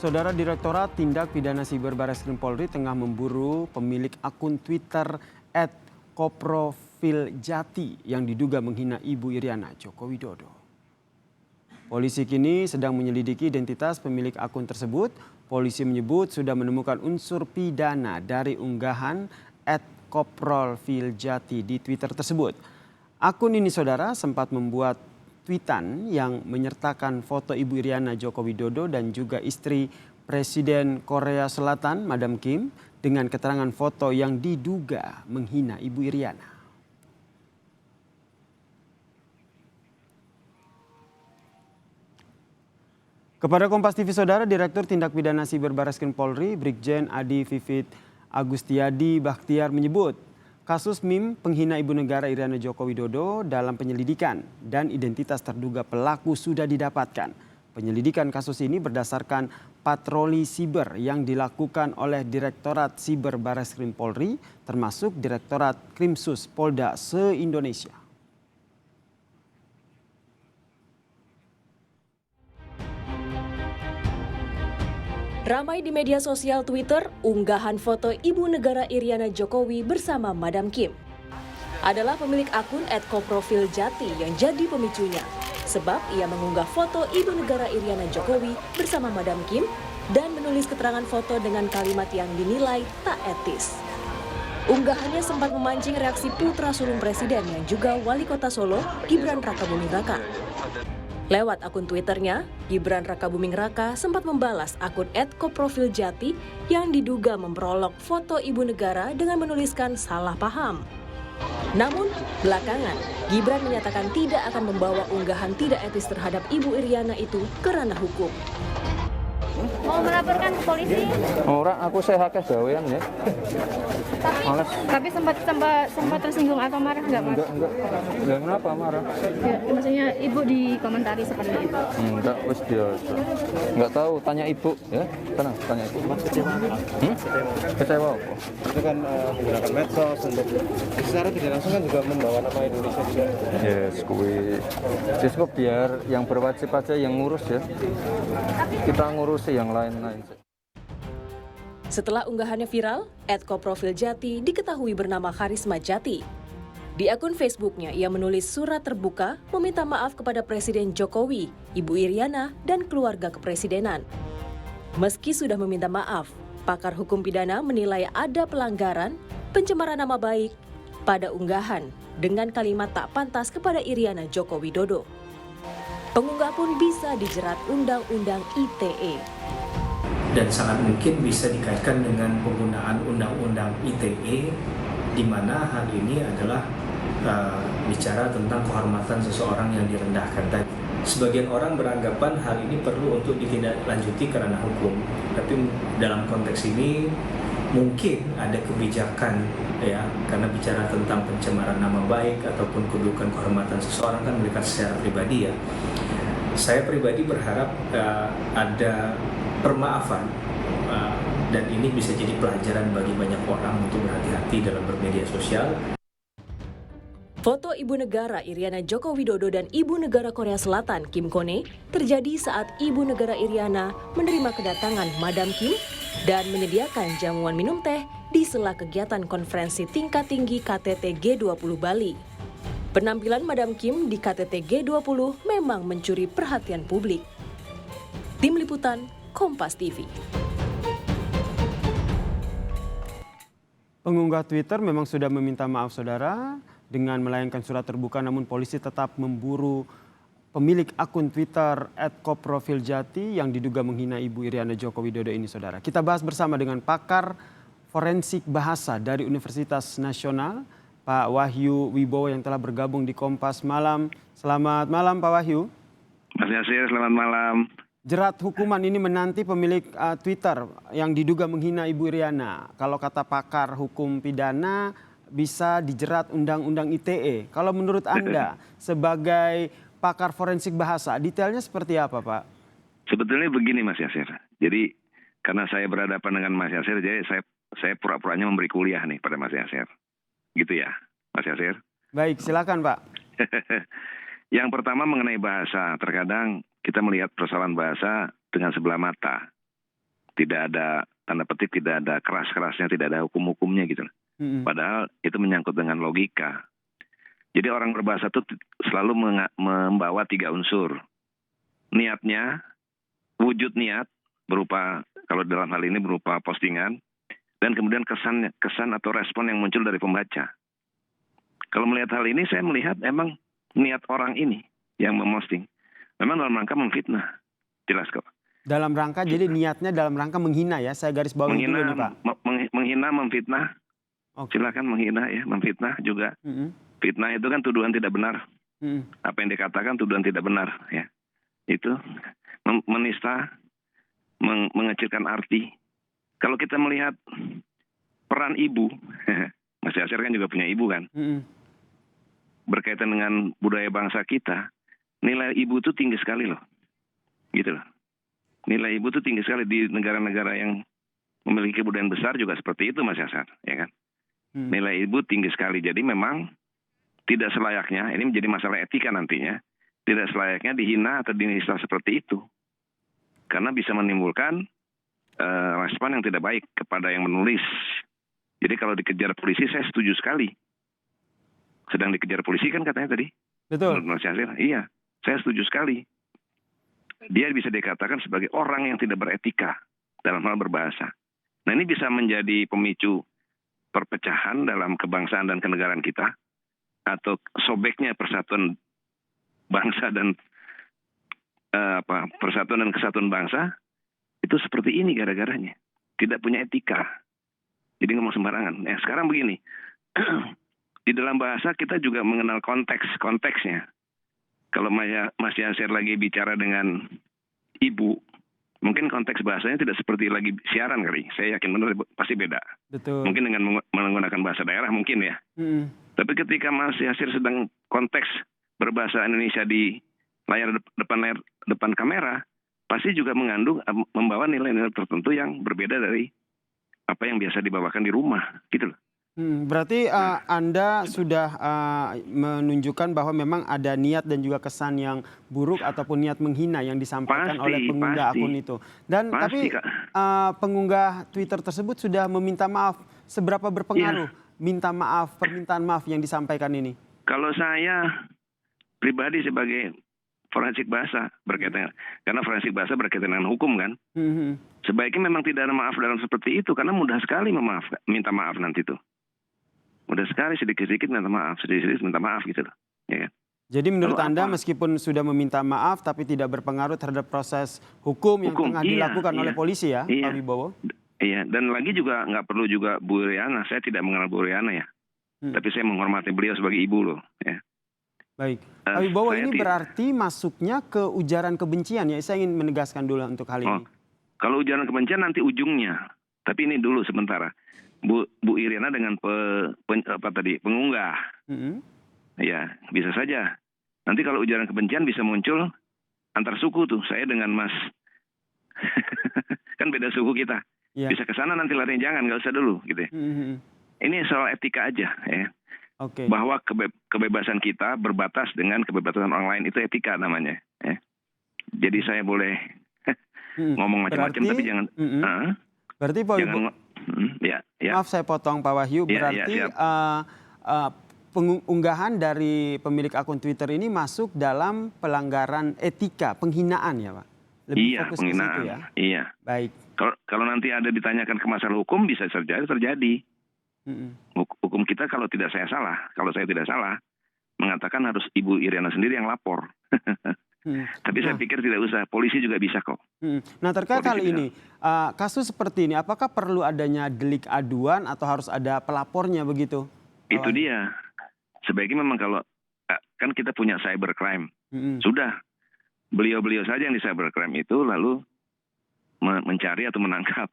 Saudara Direktorat Tindak Pidana Siber Barreskrim Polri tengah memburu pemilik akun Twitter @koprofiljati yang diduga menghina Ibu Iriana Joko Widodo. Polisi kini sedang menyelidiki identitas pemilik akun tersebut. Polisi menyebut sudah menemukan unsur pidana dari unggahan @koprofiljati di Twitter tersebut. Akun ini saudara sempat membuat tweetan yang menyertakan foto Ibu Iriana Joko Widodo dan juga istri Presiden Korea Selatan, Madam Kim, dengan keterangan foto yang diduga menghina Ibu Iriana. Kepada Kompas TV saudara, Direktur Tindak Pidana Siber Barreskrim Polri, Brigjen Adi Vivit Agustiadi Bakhtiar menyebut, kasus meme penghina Ibu Negara Iriana Joko Widodo dalam penyelidikan dan identitas terduga pelaku sudah didapatkan. Penyelidikan kasus ini berdasarkan patroli siber yang dilakukan oleh Direktorat Siber Barreskrim Polri, termasuk Direktorat Krimsus Polda se-Indonesia. Ramai di media sosial Twitter, unggahan foto Ibu Negara Iriana Jokowi bersama Madam Kim. Adalah pemilik akun @koprofiljati yang jadi pemicunya. Sebab ia mengunggah foto Ibu Negara Iriana Jokowi bersama Madam Kim dan menulis keterangan foto dengan kalimat yang dinilai tak etis. Unggahannya sempat memancing reaksi putra sulung Presiden yang juga Wali Kota Solo, Gibran Rakabuming Raka. Lewat akun Twitternya, Gibran Rakabuming Raka sempat membalas akun @koprofiljati yang diduga memperolok foto Ibu Negara dengan menuliskan salah paham. Namun, belakangan, Gibran menyatakan tidak akan membawa unggahan tidak etis terhadap Ibu Iriana itu ke ranah hukum. Mau melaporkan ke polisi? Orang aku sehat gawean ya. Tapi sempat tersinggung atau marah nggak, Mas? Enggak. Kenapa marah? Ya, maksudnya ibu dikomentari seperti itu. Enggak, wis biasa. Enggak tahu, tanya ibu ya. Tenang, tanya ibu. Mas kecewa? Kecewa apa? Itu kan menggunakan medsos untuk secara tidak langsung kan juga membawa nama Indonesia juga. Yes, kok biar yang berwajib aja yang ngurus ya. Kita ngurusi yang lain-lain. Setelah unggahannya viral, @koprofiljati diketahui bernama Karisma Jati. Di akun Facebooknya, ia menulis surat terbuka meminta maaf kepada Presiden Jokowi, Ibu Iriana, dan keluarga kepresidenan. Meski sudah meminta maaf, pakar hukum pidana menilai ada pelanggaran pencemaran nama baik pada unggahan dengan kalimat tak pantas kepada Iriana Joko Widodo. Pengunggah pun bisa dijerat Undang-Undang ITE. Dan sangat mungkin bisa dikaitkan dengan penggunaan Undang-Undang ITE, di mana hal ini adalah bicara tentang kehormatan seseorang yang direndahkan tadi. Sebagian orang beranggapan hal ini perlu untuk ditindaklanjuti ke ranah hukum, tapi dalam konteks ini mungkin ada kebijakan ya, karena bicara tentang pencemaran nama baik ataupun kedudukan kehormatan seseorang kan melihat secara pribadi ya. Saya pribadi berharap ada permaafan dan ini bisa jadi pelajaran bagi banyak orang untuk berhati-hati dalam bermedia sosial. Foto Ibu Negara Iriana Joko Widodo dan Ibu Negara Korea Selatan Kim Kone terjadi saat Ibu Negara Iriana menerima kedatangan Madam Kim dan menyediakan jamuan minum teh di sela kegiatan konferensi tingkat tinggi KTT G20 Bali. Penampilan Madam Kim di KTT G20 memang mencuri perhatian publik. Tim Liputan, Kompas TV. Pengunggah Twitter memang sudah meminta maaf saudara dengan melayangkan surat terbuka, namun polisi tetap memburu pemilik akun Twitter @koprofiljati yang diduga menghina Ibu Iriana Joko Widodo ini saudara. Kita bahas bersama dengan pakar forensik bahasa dari Universitas Nasional, Pak Wahyu Wibowo yang telah bergabung di Kompas Malam. Selamat malam Pak Wahyu. Mas Yasir, selamat malam. Jerat hukuman ini menanti pemilik Twitter yang diduga menghina Ibu Iriana. Kalau kata pakar hukum pidana bisa dijerat Undang-Undang ITE. Kalau menurut Anda sebagai pakar forensik bahasa, detailnya seperti apa Pak? Sebetulnya begini Mas Yasir. Jadi karena saya berhadapan dengan Mas Yasir, jadi saya pura-puranya memberi kuliah nih pada Mas Yasir. Gitu ya Mas Yasir? Baik, silakan Pak. Yang pertama mengenai bahasa. Terkadang kita melihat persoalan bahasa dengan sebelah mata. Tidak ada tanda petik, tidak ada keras-kerasnya, tidak ada hukum-hukumnya gitu. Padahal itu menyangkut dengan logika. Jadi orang berbahasa itu selalu membawa 3 unsur. Niatnya, wujud niat berupa, kalau dalam hal ini berupa postingan, dan kemudian kesan atau respon yang muncul dari pembaca. Kalau melihat hal ini, saya melihat emang niat orang ini yang memposting memang dalam rangka memfitnah. Jelas kok. Dalam rangka, jadi niatnya dalam rangka menghina ya, saya garis bawahi dulu nih Pak. Menghina, memfitnah. Oke. Silakan menghina ya, memfitnah juga. Fitnah itu kan tuduhan tidak benar. Apa yang dikatakan tuduhan tidak benar ya. Itu menista, mengecilkan arti. Kalau kita melihat peran ibu, Mas Yasir kan juga punya ibu kan. Berkaitan dengan budaya bangsa kita, nilai ibu itu tinggi sekali loh. Gitu loh. Nilai ibu itu tinggi sekali di negara-negara yang memiliki kebudayaan besar juga seperti itu Mas Yasir, ya kan. Nilai ibu tinggi sekali. Jadi memang tidak selayaknya, ini menjadi masalah etika nantinya, tidak selayaknya dihina atau dinista seperti itu. Karena bisa menimbulkan respon yang tidak baik kepada yang menulis. Jadi kalau dikejar polisi, saya setuju sekali. Sedang dikejar polisi kan katanya tadi. Betul. Mas Yasir, iya, saya setuju sekali. Dia bisa dikatakan sebagai orang yang tidak beretika dalam hal berbahasa. Nah ini bisa menjadi pemicu perpecahan dalam kebangsaan dan kenegaraan kita, atau sobeknya persatuan bangsa dan persatuan dan kesatuan bangsa itu seperti ini gara-garanya. Tidak punya etika. Jadi ngomong sembarangan. Nah, sekarang begini. Di dalam bahasa kita juga mengenal konteksnya. Kalau Mas Yasir lagi bicara dengan ibu, mungkin konteks bahasanya tidak seperti lagi siaran kali. Saya yakin benar pasti beda. Betul. Mungkin dengan menggunakan bahasa daerah mungkin ya. Tapi ketika Mas Yasir sedang konteks berbahasa Indonesia di depan kamera, pasti juga membawa nilai-nilai tertentu yang berbeda dari apa yang biasa dibawakan di rumah, gitu loh. Berarti Anda sudah menunjukkan bahwa memang ada niat dan juga kesan yang buruk ataupun niat menghina yang disampaikan oleh pengunggah akun itu. Dan tapi pengunggah Twitter tersebut sudah meminta maaf. Seberapa berpengaruh permintaan maaf yang disampaikan ini? Kalau saya pribadi sebagai forensik bahasa berkaitan, karena forensik bahasa berkaitan dengan hukum kan, sebaiknya memang tidak ada maaf dalam seperti itu, karena mudah sekali minta maaf nanti tuh. Mudah sekali sedikit-sedikit minta maaf, sedikit-sedikit minta maaf gitu loh. Ya kan? Jadi menurut Anda meskipun sudah meminta maaf tapi tidak berpengaruh terhadap proses hukum yang tengah dilakukan oleh polisi ya, Pak Wibowo? Iya, dan lagi juga nggak perlu juga Bu Riana, saya tidak mengenal Bu Riana ya. Tapi saya menghormati beliau sebagai ibu loh. Ya. Baik, Pak Wibowo ini berarti masuknya ke ujaran kebencian ya, saya ingin menegaskan dulu untuk hal ini. Kalau ujaran kebencian nanti ujungnya, tapi ini dulu sementara. Bu Iriana dengan pengunggah, ya bisa saja. Nanti kalau ujaran kebencian bisa muncul antar suku tuh, saya dengan Mas, kan beda suku kita, bisa ke sana nanti larinya jangan, nggak usah dulu, gitu. Ini soal etika aja, ya. Bahwa kebebasan kita berbatas dengan kebebasan orang lain itu etika namanya. Ya. Jadi saya boleh ngomong macam-macam tapi jangan. Berarti Pak Wibowo. Maaf saya potong Pak Wahyu, berarti pengunggahan dari pemilik akun Twitter ini masuk dalam pelanggaran etika, penghinaan ya Pak? Lebih fokus penghinaan. Ke situ ya? Iya. Baik. Kalau nanti ada ditanyakan ke masalah hukum bisa terjadi. Hukum kita kalau tidak saya salah, kalau saya tidak salah, mengatakan harus Ibu Iriana sendiri yang lapor. Tapi saya pikir tidak usah, polisi juga bisa kok. Nah terkait hal ini, kasus seperti ini apakah perlu adanya delik aduan atau harus ada pelapornya begitu? Itu dia. Sebaiknya memang kalau, kan kita punya cybercrime. Sudah, beliau-beliau saja yang di cybercrime itu lalu mencari atau menangkap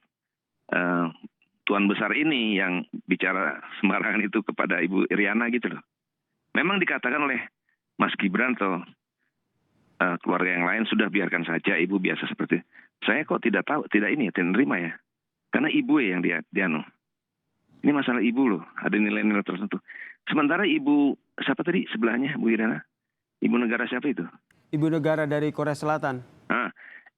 tuan besar ini yang bicara sembarangan itu kepada Ibu Iriana gitu loh. Memang dikatakan oleh Mas Gibran atau keluarga yang lain, sudah biarkan saja ibu biasa seperti itu. Saya kok tidak tahu, tidak nerima ya. Karena ibu yang dia ini masalah ibu loh, ada nilai-nilai tertentu. Sementara ibu, siapa tadi sebelahnya Bu Iriana? Ibu negara siapa itu? Ibu negara dari Korea Selatan.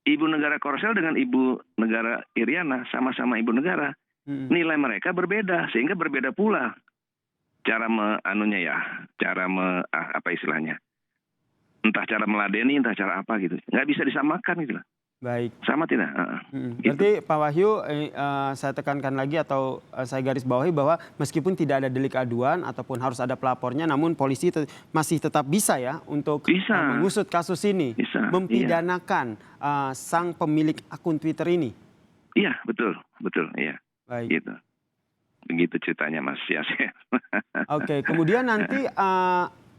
Ibu negara Korsel dengan ibu negara Iriana sama-sama ibu negara. Nilai mereka berbeda, sehingga berbeda pula cara apa istilahnya. Entah cara meladeni, entah cara apa gitu. Nggak bisa disamakan gitu lah. Baik. Sama tidak? Berarti Pak Wahyu, saya tekankan lagi atau saya garis bawahi bahwa meskipun tidak ada delik aduan ataupun harus ada pelapornya, namun polisi masih tetap bisa ya untuk mengusut kasus ini, mempidanakan sang pemilik akun Twitter ini. Iya, betul, iya. Baik. Gitu. Begitu ceritanya Mas Yasir. Oke, kemudian nanti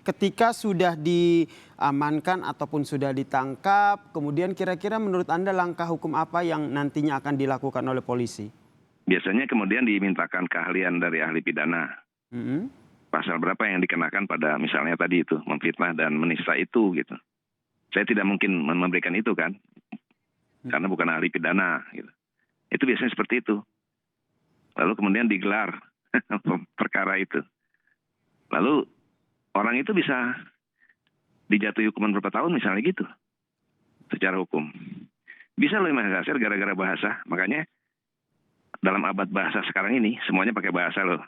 ketika sudah diamankan ataupun sudah ditangkap, kemudian kira-kira menurut Anda langkah hukum apa yang nantinya akan dilakukan oleh polisi? Biasanya kemudian dimintakan keahlian dari ahli pidana. Pasal berapa yang dikenakan pada misalnya tadi itu, memfitnah dan menista itu gitu. Saya tidak mungkin memberikan itu kan, karena bukan ahli pidana gitu. Itu biasanya seperti itu. Lalu kemudian digelar perkara itu. Lalu orang itu bisa dijatuhi hukuman berapa tahun misalnya gitu. Secara hukum. Bisa loh Mas Yasir gara-gara bahasa. Makanya dalam abad bahasa sekarang ini semuanya pakai bahasa loh.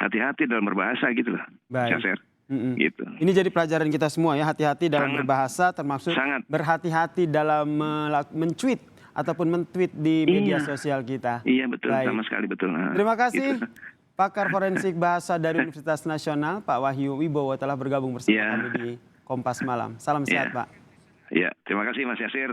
Hati-hati dalam berbahasa gitu loh. Baik. Yasir. Gitu. Ini jadi pelajaran kita semua ya, hati-hati dalam berbahasa, termasuk berhati-hati dalam men-tweet ataupun men-tweet di media sosial kita. Iya betul, baik. Sama sekali betul. Terima kasih. Gitu. Pakar Forensik Bahasa dari Universitas Nasional, Pak Wahyu Wibowo telah bergabung bersama kami di Kompas Malam. Salam sehat, Pak. Iya, terima kasih Mas Yasir.